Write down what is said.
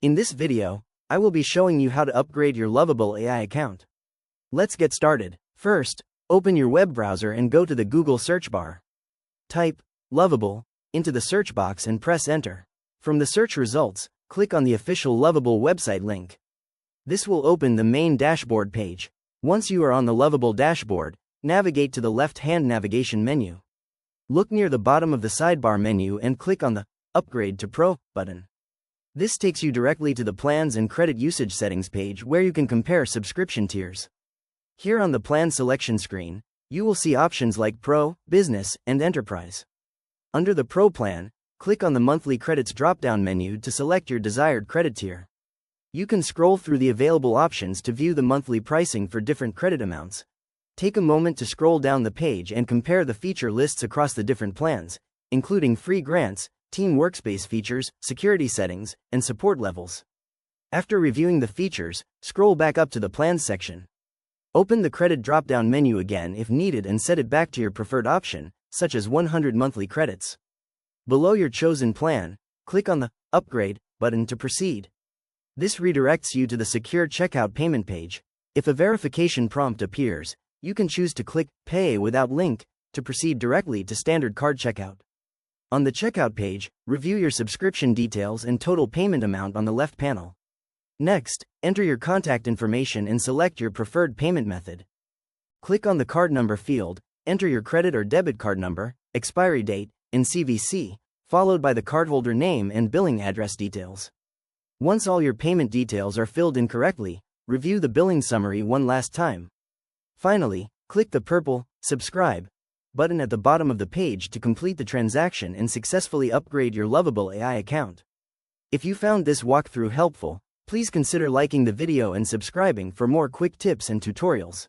In this video, I will be showing you how to upgrade your Lovable AI account. Let's get started. First, open your web browser and go to the Google search bar. Type Lovable into the search box and press enter. From the search results, click on the official Lovable website link. This will open the main dashboard page. Once you are on the Lovable dashboard, navigate to the left-hand navigation menu. Look near the bottom of the sidebar menu and click on the Upgrade to Pro button. This takes you directly to the plans and credit usage settings page where you can compare subscription tiers. Here on the plan selection screen, you will see options like Pro, Business, and Enterprise. Under the Pro plan, click on the Monthly Credits drop-down menu to select your desired credit tier. You can scroll through the available options to view the monthly pricing for different credit amounts. Take a moment to scroll down the page and compare the feature lists across the different plans, including free grants, team workspace features, security settings, and support levels. After reviewing the features, scroll back up to the Plans section. Open the credit drop-down menu again if needed and set it back to your preferred option, such as 100 monthly credits. Below your chosen plan, click on the Upgrade button to proceed. This redirects you to the secure checkout payment page. If a verification prompt appears, you can choose to click Pay without link to proceed directly to standard card checkout. On the checkout page, review your subscription details and total payment amount on the left panel. Next, enter your contact information and select your preferred payment method. Click on the card number field, enter your credit or debit card number, expiry date, and CVC, followed by the cardholder name and billing address details. Once all your payment details are filled in correctly, review the billing summary one last time. Finally, click the purple Subscribe button at the bottom of the page to complete the transaction and successfully upgrade your Lovable AI account. If you found this walkthrough helpful, please consider liking the video and subscribing for more quick tips and tutorials.